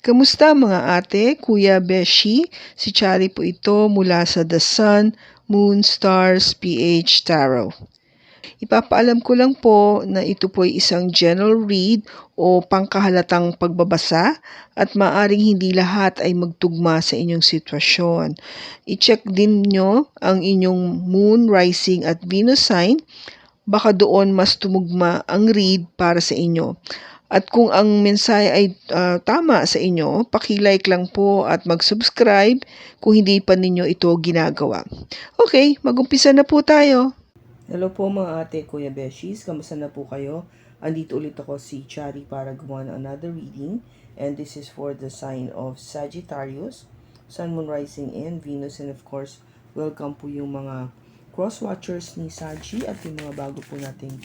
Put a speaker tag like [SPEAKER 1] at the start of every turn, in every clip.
[SPEAKER 1] Kamusta mga ate, kuya, beshi? Si Chari po ito mula sa The Sun, Moon, Stars, PH Tarot. Ipapaalam ko lang po na ito po ay isang general read o pangkahalatang pagbabasa at maaring hindi lahat ay magtugma sa inyong sitwasyon. I-check din nyo ang inyong Moon, Rising at Venus sign. Baka doon mas tumugma ang read para sa inyo. At kung ang mensahe ay tama sa inyo, paki-like lang po at mag-subscribe kung hindi pa ninyo ito ginagawa. Okay, mag-umpisa na po tayo.
[SPEAKER 2] Hello po mga ate, kuya Beshis. Kamusta na po kayo? Andito ulit ako si Chari para gumawa ng another reading. And this is for the sign of Sagittarius, Sun, Moon, Rising, and Venus. And of course, welcome po yung mga cross-watchers ni Sagi at yung mga bago po nating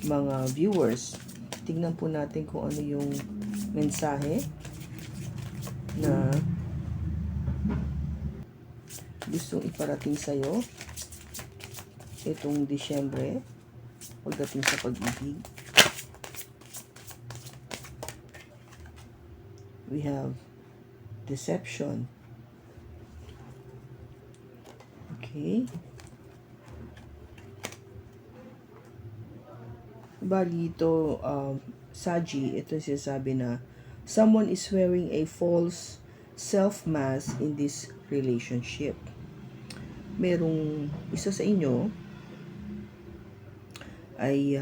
[SPEAKER 2] mga viewers. Tingnan po natin kung ano yung mensahe na gustong iparating sa'yo itong Disyembre pagdating sa pag-ibig. We have deception. Okay. Bali ito, Saji, ito sinasabi na someone is wearing a false self-mask in this relationship. Merong isa sa inyo ay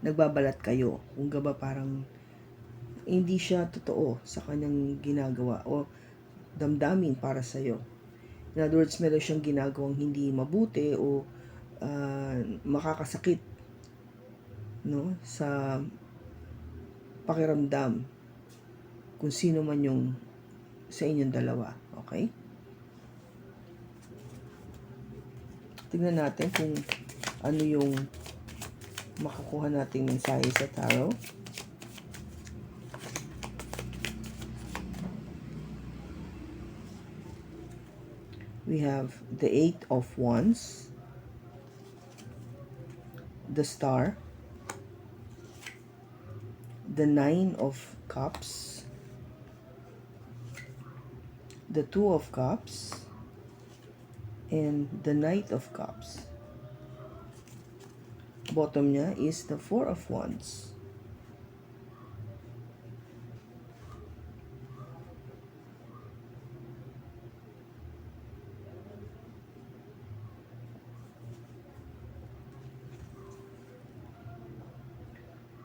[SPEAKER 2] nagbabalat kayo. Kung ba parang hindi siya totoo sa kanyang ginagawa o damdamin para sa'yo. In other words, meron siyang ginagawang hindi mabuti o makakasakit, no, sa pakiramdam kung sino man yung sa inyong dalawa. Okay? Tingnan natin kung ano yung makukuha nating mensahe sa tarot. We have the 8 of Wands, the Star, the 9 of Cups, the 2 of Cups, and the Knight of Cups. Bottom niya is the 4 of Wands.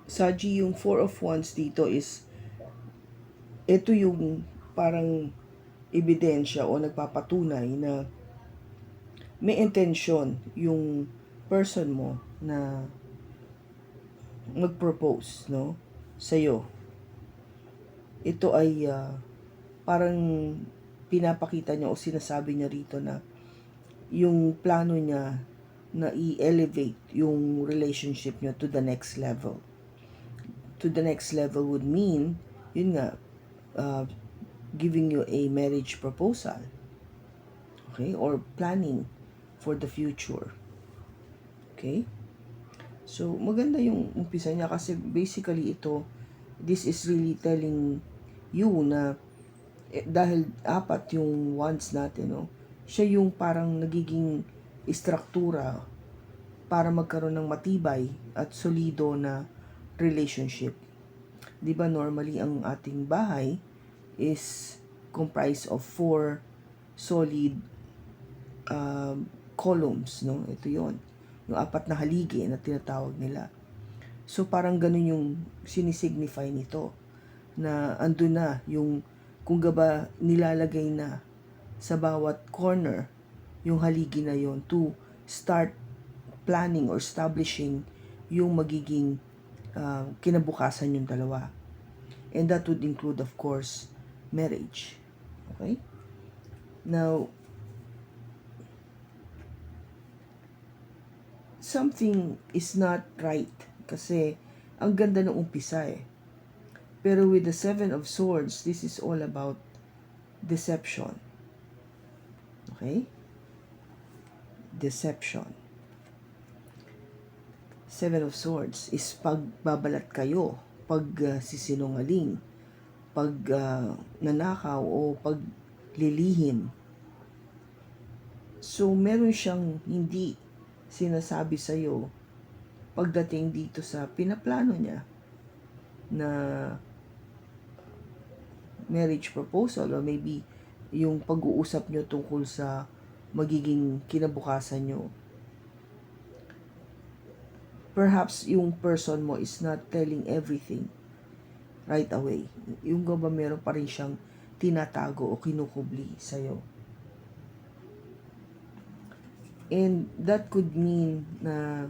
[SPEAKER 2] Saji, yung 4 of Wands dito is ito yung parang ebidensya o nagpapatunay na may intensyon yung person mo na mag-propose, no, sa'yo. Ito ay parang pinapakita niya o sinasabi niya rito na yung plano niya na i-elevate yung relationship niyo to the next level. To the next level would mean, yun nga, giving you a marriage proposal. Okay? Or planning for the future. Okay? So, maganda yung umpisa niya kasi basically ito, this is really telling you na dahil apat yung wands natin, no? Siya yung parang nagiging istruktura para magkaroon ng matibay at solido na relationship. 'Di ba normally ang ating bahay is comprised of 4 solid columns, no? Ito 'yon. Yung 4 na haligi na tinatawag nila. So parang ganun yung sinisignify nito na andun na yung kung gaba nilalagay na sa bawat corner yung haligi na yon to start planning or establishing yung magiging kinabukasan yung dalawa. And that would include, of course, marriage. Okay? Now, something is not right kasi ang ganda ng umpisa eh. Pero with the 7 of Swords, this is all about deception. Okay? Deception. 7 of Swords is pagbabalat kayo, pagsisinungaling, nanakaw o paglilihim. So, meron siyang hindi sinasabi sa'yo pagdating dito sa pinaplano niya na marriage proposal, or maybe yung pag-uusap nyo tungkol sa magiging kinabukasan nyo. Perhaps yung person mo is not telling everything right away. Yung ba meron pa rin siyang tinatago o kinukubli sa'yo. And that could mean na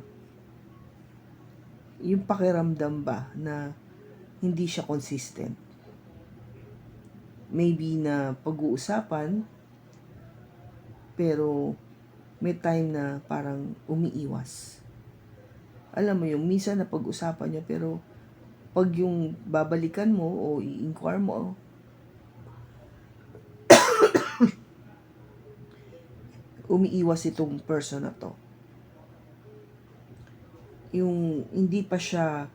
[SPEAKER 2] yung pakiramdam ba na hindi siya consistent. Maybe na pag-uusapan, pero may time na parang umiiwas. Alam mo yung minsan na pag-usapan niya, pero pag yung babalikan mo o i-inquire mo, umiiwas itong person na to. Yung hindi pa siya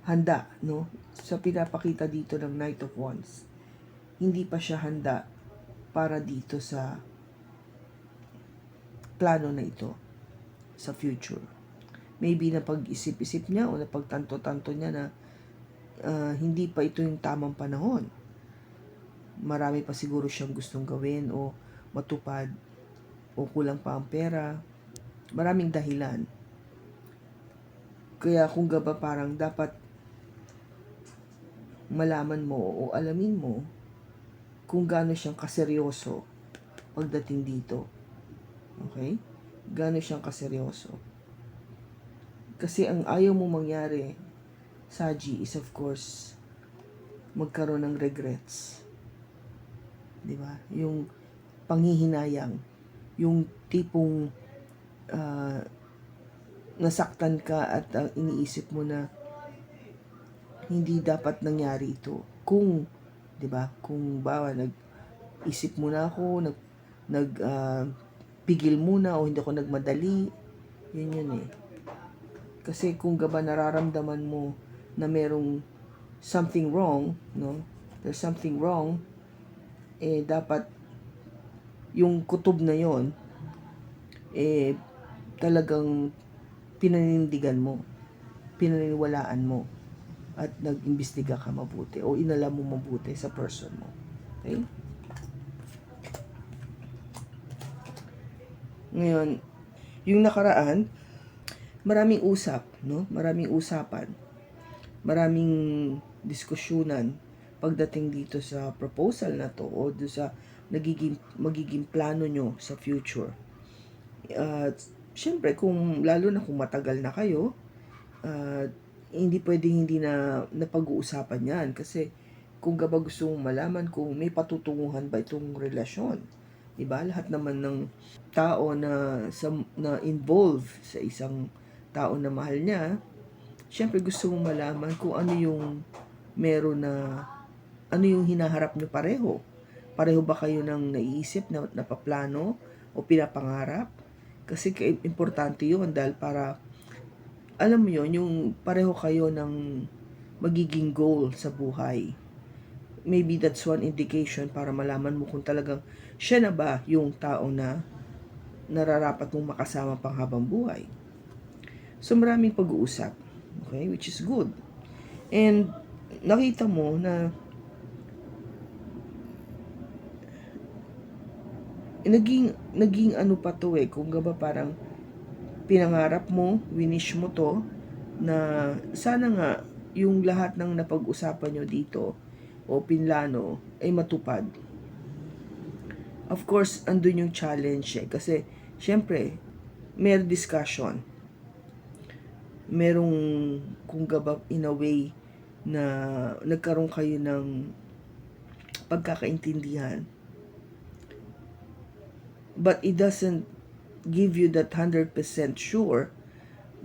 [SPEAKER 2] handa, no? Sa pinapakita dito ng Knight of Wands, hindi pa siya handa para dito sa plano na ito sa future. Maybe na pag-isip-isip niya o na pagtanto-tanto niya na hindi pa ito yung tamang panahon. Marami pa siguro siyang gustong gawin o matupad, o kulang pa ang pera. Maraming dahilan. Kaya kung ba parang dapat malaman mo o alamin mo kung gaano siyang kaseryoso pagdating dito. Okay? Gaano siyang kaseryoso. Kasi ang ayaw mo mangyari, Saji, is of course magkaroon ng regrets. Di ba? Yung panghihinayang, yung tipong nasaktan ka at iniisip mo na hindi dapat nangyari ito. Kung, di ba? Kung nag-isip muna ako, pigil muna o hindi ako nagmadali, yun eh. Kasi kung nararamdaman mo na merong something wrong, no? There's something wrong, dapat yung kutob na yon talagang pinanindigan mo, pinaniniwalaan mo, at nag-imbestiga ka mabuti o inalam mo mabuti sa person mo. Okay? Ngayon, yung nakaraan, maraming usap, no? Maraming usapan, maraming diskusyonan pagdating dito sa proposal na to o do sa magiging plano nyo sa future. Syempre, lalo na kung matagal na kayo, hindi pwedeng hindi na napag-uusapan yan. Kasi kung gusto mong malaman kung may patutunguhan ba itong relasyon. Diba? Lahat naman ng tao na involved sa isang tao na mahal niya, syempre gusto mong malaman kung ano yung meron ano yung hinaharap niyo pareho. Pareho ba kayo ng naiisip, napaplano o pinapangarap? Kasi importante yun dahil para, alam mo yun, yung pareho kayo ng magiging goal sa buhay. Maybe that's one indication para malaman mo kung talagang siya na ba yung tao na nararapat mong makasama pang habang buhay. So maraming pag-uusap, okay, which is good. And nakita mo na naging ano pa to kung parang pinangarap mo, winish mo to, na sana nga yung lahat ng napag-usapan nyo dito o pinlano ay matupad. Of course, andun yung challenge kasi syempre, may discussion. Merong kung in a way na nagkaroon kayo ng pagkakaintindihan. But it doesn't give you that 100% sure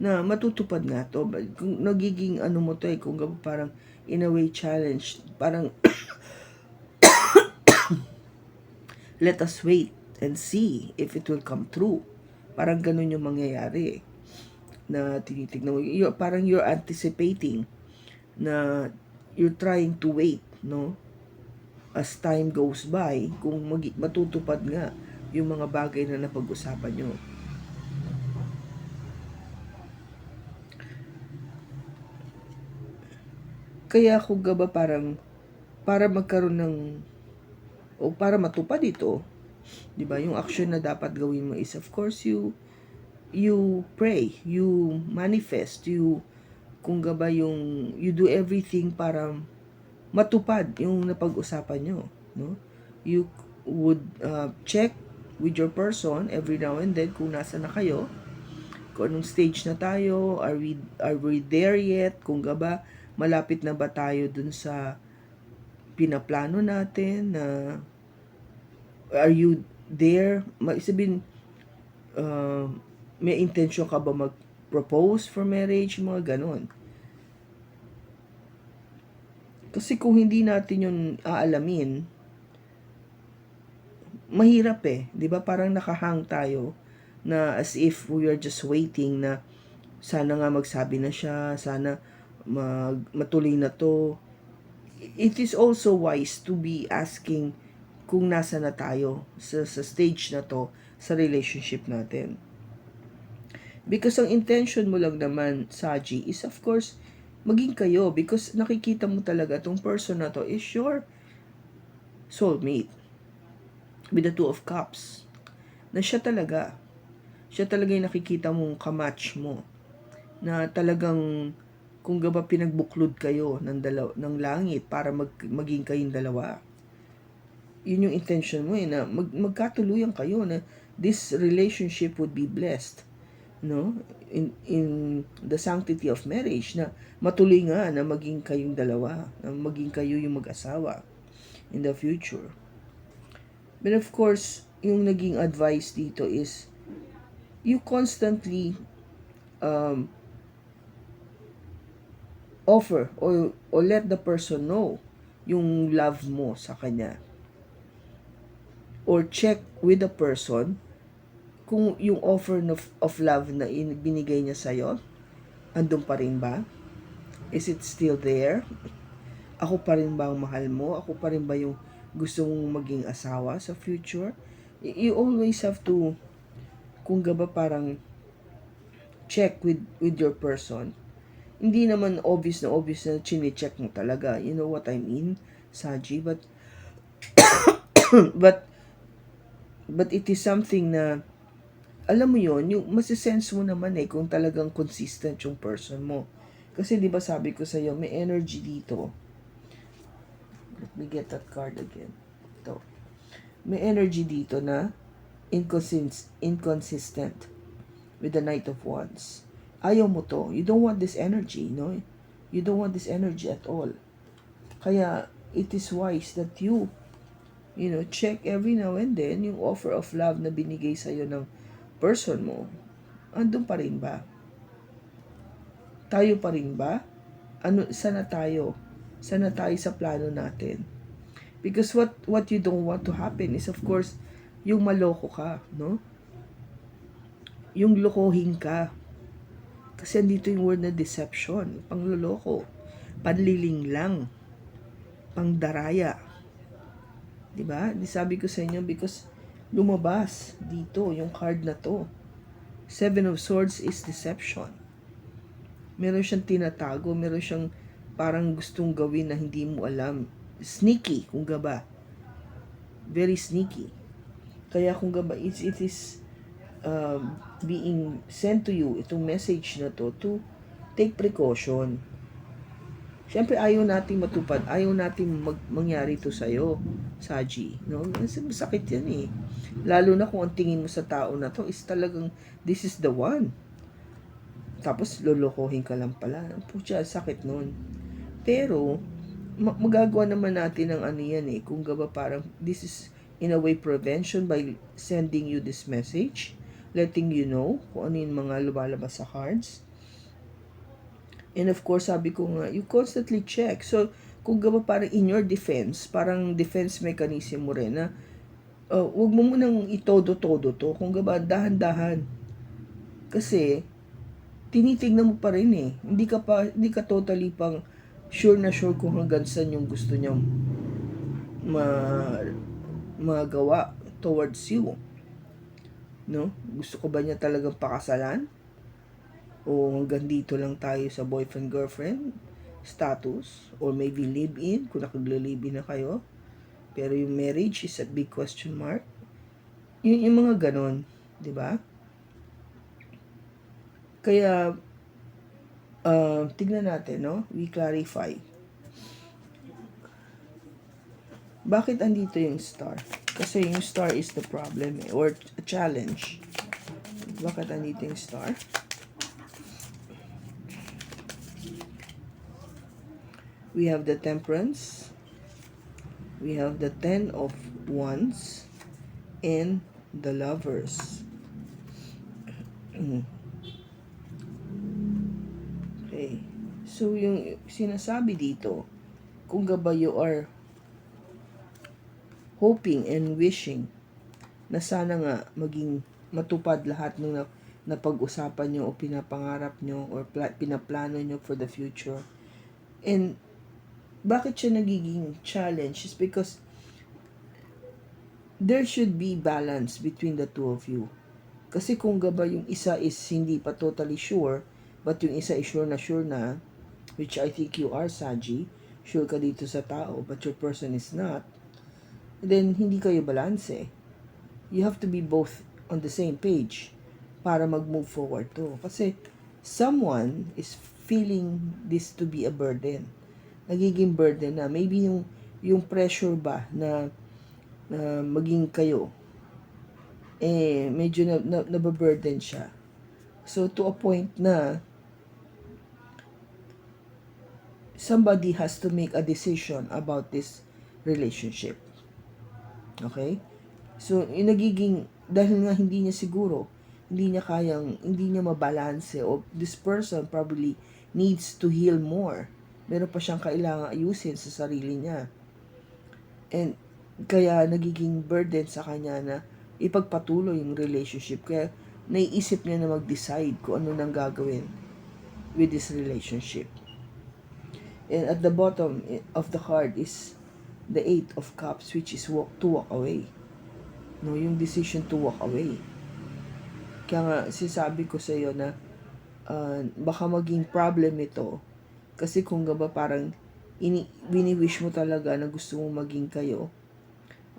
[SPEAKER 2] na matutupad nga to. Kung nagiging ano mo to kung parang in a way challenge, parang let us wait and see if it will come true. Parang ganun yung mangyayari na tinitignan mo. Parang you're anticipating na you're trying to wait, no? as time goes by, kung matutupad nga yung mga bagay na napag-usapan nyo. Kaya kung gaba parang para magkaroon ng o para matupad ito, 'di ba? Yung action na dapat gawin mo is of course you pray, you manifest, kung gaba yung you do everything para matupad yung napag-usapan nyo, no? You would check with your person every now and then kung nasa na kayo, kung anong stage na tayo, are we there yet, kung gaba malapit na ba tayo dun sa pinaplano natin, na are you there, sabihin, may intention ka ba mag-propose for marriage, mga ganon. Kasi kung hindi natin yun aalamin, mahirap 'di ba? Parang nakahang tayo na as if we are just waiting na sana nga magsabi na siya, sana matuloy na to. It is also wise to be asking kung nasa na tayo sa stage na to sa relationship natin. Because ang intention mo lang naman, Saji, is of course maging kayo, because nakikita mo talaga tong person na to is your soulmate with the Two of Cups. Na siya talaga yung nakikita mong kamatch mo, na talagang kung gaba pinagbuklod kayo ng langit para maging kayong dalawa. Yun yung intention mo na magkatuluyan kayo, na this relationship would be blessed, no, in the sanctity of marriage, na matuloy nga na maging kayong dalawa, na maging kayo yung mag-asawa in the future. But of course, yung naging advice dito is you constantly offer or let the person know yung love mo sa kanya, or check with the person kung yung offer of love na binigay niya sa'yo, andun pa rin ba? Is it still there? Ako pa rin ba ang mahal mo? Ako pa rin ba yung gusto mong maging asawa sa future? You always have to, kung gaba parang check with your person. Hindi naman obvious na chine-check mo talaga. You know what I mean, Saji? But but it is something na, alam mo yon, yung masisense mo naman kung talagang consistent yung person mo. Kasi di ba sabi ko sa'yo, may energy dito. Let me get that card again. Ito. May energy dito na inconsistent with the Knight of Wands. Ayaw mo to. You don't want this energy, no? You don't want this energy at all. Kaya, it is wise that you check every now and then yung offer of love na binigay sa'yo ng person mo. Andun pa rin ba? Tayo pa rin ba? Sana tayo? Sana tayo sa plano natin? Because what you don't want to happen is, of course, yung maloko ka, no? Yung lokohin ka. Kasi andito yung word na deception, pangloloko, panliling lang, pangdaraya. Diba? Sabi ko sa inyo, because lumabas dito yung card na to. 7 of Swords is deception. Meron siyang tinatago, meron siyang parang gustong gawin na hindi mo alam. Sneaky, kung gaba. Very sneaky. Kaya kung gaba, it is being sent to you, itong message na to take precaution. Siyempre, ayaw nating matupad, ayaw nating mangyari to sa'yo, Saji. No? Masakit yan Lalo na kung ang tingin mo sa tao na to is talagang, this is the one. Tapos, lolokohin ka lang pala. Pucha, sakit nun. Pero, magagawa naman natin ng ano yan kung gaba parang, this is, in a way, prevention by sending you this message, letting you know kung ano yung mga lumalabas sa cards. And of course, sabi ko nga, you constantly check. So, kung gaba parang in your defense, parang defense mechanism mo rin na, wag mo munang itodo-todo to. Kung gaba, dahan-dahan. Kasi, tinitignan mo pa rin Hindi ka totally pang sure na sure kung hanggang saan yung gusto niyang ma magawa towards you, no? Gusto ko ba niya talagang pakasalan, o hanggang dito lang tayo sa boyfriend girlfriend status, or maybe live in kung nakagla-live in na kayo, pero yung marriage is a big question mark. Yung mga ganon, di ba? Kaya tignan natin, no? We clarify. Bakit andito yung star? Kasi yung star is the problem, or a challenge. Bakit andito yung star? We have the Temperance, we have the Ten of Wands, and the Lovers. Okay. So, yung sinasabi dito, kung ba you are hoping and wishing na sana nga maging matupad lahat ng napag-usapan nyo o pinapangarap nyo or pinaplano nyo for the future. And bakit siya nagiging challenge is because there should be balance between the two of you. Kasi kung ba yung isa is hindi pa totally sure, but yung isa is sure na, which I think you are, Saji, sure ka dito sa tao, but your person is not, then hindi kayo balanse. You have to be both on the same page para mag-move forward to. Kasi someone is feeling this to be a burden. Nagiging burden na. Maybe yung pressure ba na maging kayo, medyo nababurden siya. So, to a point na somebody has to make a decision about this relationship. Okay? So, nagiging, dahil nga hindi niya siguro, hindi niya mabalanse, o this person probably needs to heal more. Meron pa siyang kailangang ayusin sa sarili niya. And, kaya nagiging burden sa kanya na ipagpatuloy yung relationship. Kaya, naiisip niya na mag-decide kung ano nang gagawin with this relationship. And at the bottom of the card is the Eight of Cups, which is to walk away. No, yung decision to walk away. Kaya nga, sinasabi ko sa iyo na baka maging problem ito. Kasi kung ba parang wini-wish mo talaga na gusto mong maging kayo,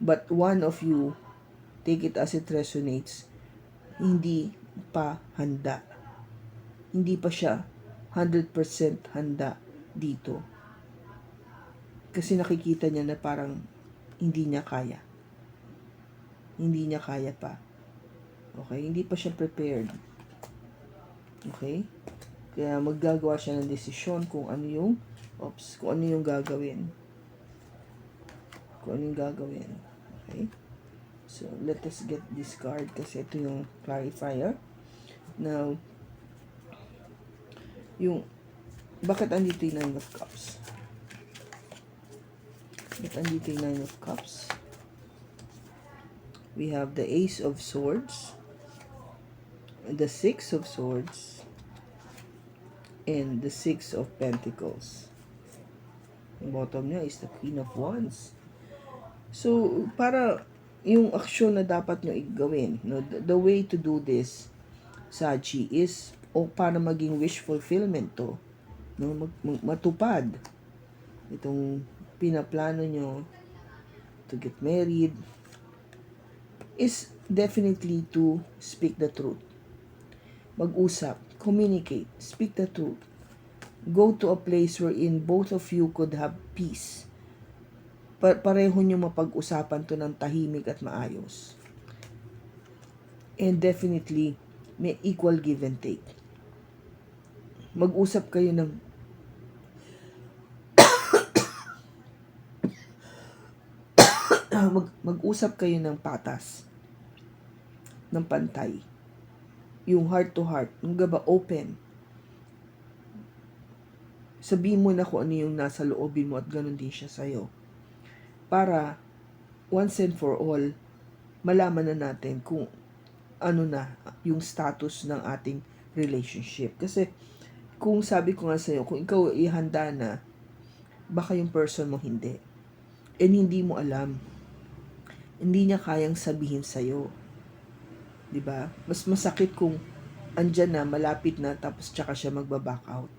[SPEAKER 2] but one of you, take it as it resonates, hindi pa handa. Hindi pa siya 100% handa dito. Kasi nakikita niya na parang hindi niya kaya. Hindi niya kaya pa. Okay? Hindi pa siya prepared. Okay? Kaya maggagawa siya ng desisyon kung ano yung gagawin. Kung ano yung gagawin. Okay? So, let us get this card kasi ito yung clarifier. Now, bakit andito yung Nine of Cups? Bakit andito yung Nine of Cups? We have the Ace of Swords, the Six of Swords, and the Six of Pentacles. Yung bottom niya is the Queen of Wands. So, para yung aksyon na dapat nyo gawin, no, the way to do this, Saji, is para maging wish fulfillment to, no, matupad itong pinaplano nyo to get married, is definitely to speak the truth. Mag-usap, communicate, speak the truth. Go to a place wherein both of you could have peace. Pareho nyo mapag-usapan to ng tahimik at maayos. And definitely, may equal give and take. Mag-usap kayo ng mag-usap kayo ng patas, ng pantay. Yung heart to heart, yung gaba open. Sabihin mo na kung ano yung nasa loobin mo at ganun din siya sa'yo. Para, once and for all, malaman na natin kung ano na yung status ng ating relationship. Kasi, kung sabi ko nga sa'yo, kung ikaw ihanda na, baka yung person mo hindi. and hindi mo alam. Hindi niya kayang sabihin sa'yo. 'Di ba? Mas masakit kung andyan na, malapit na, tapos tsaka siya magba-back out.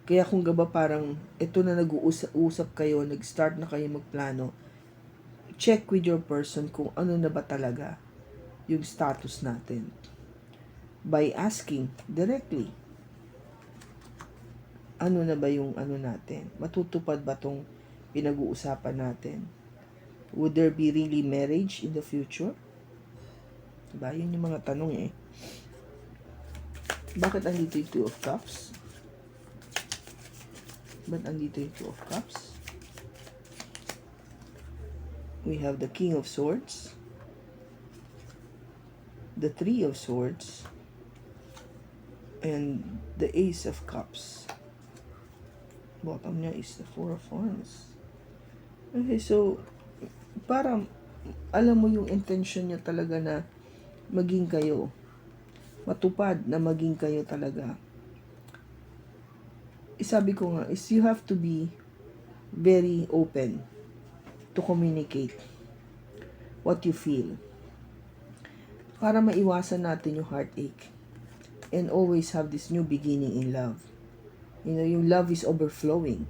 [SPEAKER 2] Kaya kung gaba parang ito na nag-uusap kayo, nag-start na kayo magplano, check with your person kung ano na ba talaga yung status natin. By asking directly, ano na ba yung ano natin? Matutupad ba tong pinag-uusapan natin? Would there be really marriage in the future? Diba? Yun yung mga tanong eh. Bakit andito yung Two of Cups? Ba't andito yung Two of Cups? We have the King of Swords, the Three of Swords, and the Ace of Cups. Bottom niya is the Four of Wands. Okay, so parang alam mo yung intention niya talaga na maging kayo. Matupad na maging kayo talaga. Sabi ko nga is you have to be very open to communicate what you feel para maiwasan natin yung heartache and always have this new beginning in love. You know, yung love is overflowing.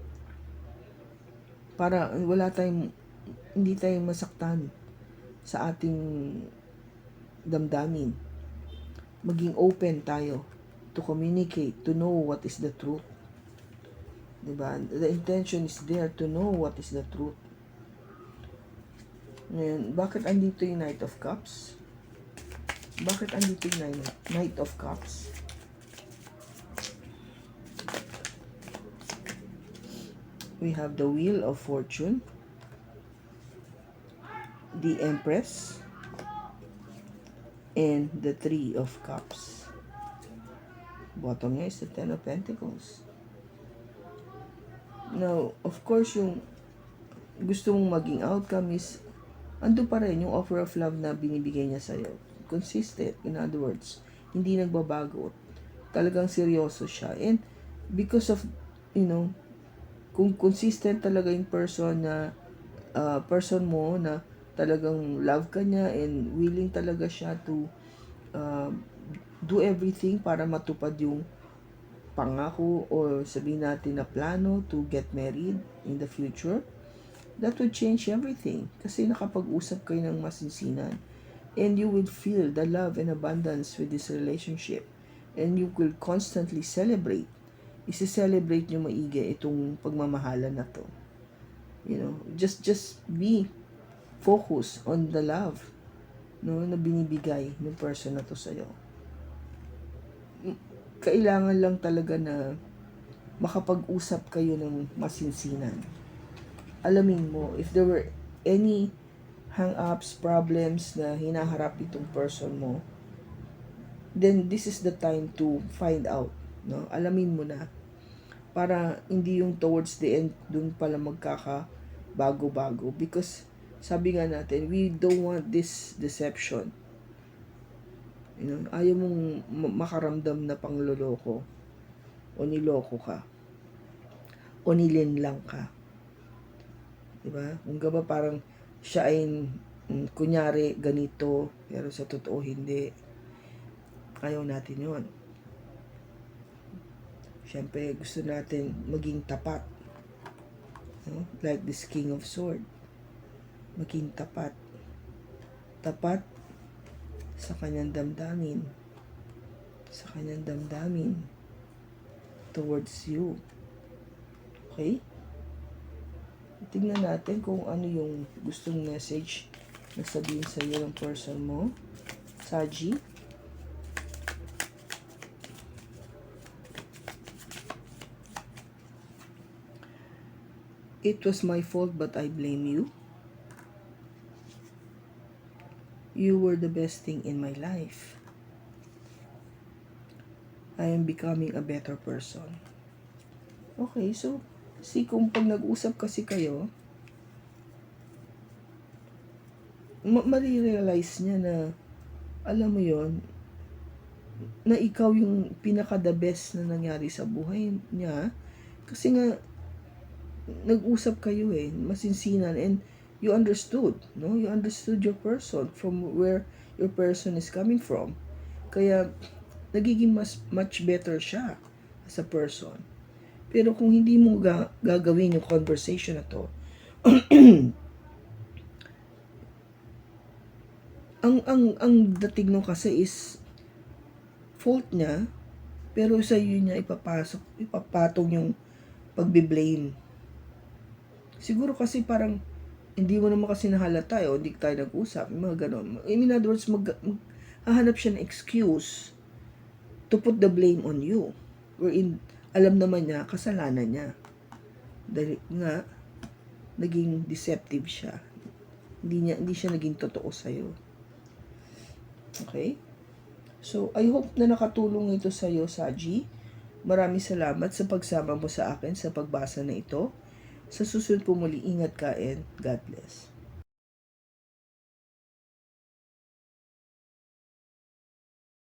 [SPEAKER 2] Para hindi tayong masaktan sa ating damdamin. Maging open tayo to communicate, to know what is the truth. Diba? The intention is there to know what is the truth. Ngayon, bakit andito yung Knight of Cups? Bakit andito yung Knight of Cups? We have the Wheel of Fortune, the Empress, and the Three of Cups. Bottom niya is the Ten of Pentacles. Now, of course, yung gusto mong maging outcome is ando pa rin yung offer of love na binibigay niya sa'yo. Consistent, in other words. Hindi nagbabago. Talagang seryoso siya. And because of, you know, kung consistent talaga yung person mo na talagang love ka niya and willing talaga siya to do everything para matupad yung pangako or sabihin natin na plano to get married in the future, that would change everything. Kasi nakapag-usap kayo ng masinsinan. And you will feel the love and abundance with this relationship. And you will constantly celebrate. Isi-celebrate nyo maigi itong pagmamahalan na to. You know, just be focused on the love, no, na binibigay ng person na to sa'yo. Kailangan lang talaga na makapag-usap kayo ng masinsinan. Alamin mo, if there were any hang-ups, problems na hinaharap itong person mo, then this is the time to find out. No? Alamin mo na. Para hindi yung towards the end, dun pala magkaka-bago-bago. Because, sabi nga natin, we don't want this deception. You know, ayaw mong makaramdam na pangloloko o niloko ka o nilinlang ka. Diba? Kung ba parang siya ay kunyari ganito pero sa totoo hindi. Ayaw natin yon. Siyempre gusto natin maging tapat. No? Like this King of Sword. Maging tapat. Tapat sa kanyang damdamin. Sa kanyang damdamin towards you. Okay? Tingnan natin kung ano yung gustong message na sabihin sa iyo ng person mo. Saji. It was my fault but I blame you. You were the best thing in my life. I am becoming a better person. Okay, so kung pag nag-usap kasi kayo, marirealize niya na, alam mo yon, na ikaw yung pinaka the best na nangyari sa buhay niya. Kasi nga, nag-usap kayo masinsinan, and you understood, no? You understood your person from where your person is coming from. Kaya nagiging much better siya as a person. Pero kung hindi mo gagawin yung conversation na to, ang dating no kasi is fault niya, pero sa iyo niya ipapatong yung pagbe-blame. Siguro kasi parang hindi mo naman kasi nahalata o hindi tayo nag-usap, mga ganon. In other words, hahanap siya ng excuse to put the blame on you. Wherein, alam naman niya, kasalanan niya. Dahil nga, naging deceptive siya. Hindi siya naging totoo sa'yo. Okay? So, I hope na nakatulong ito sa'yo, Saji. Maraming salamat sa pagsama mo sa akin sa pagbasa na ito. Sa susunod po muli, ingat ka and God bless.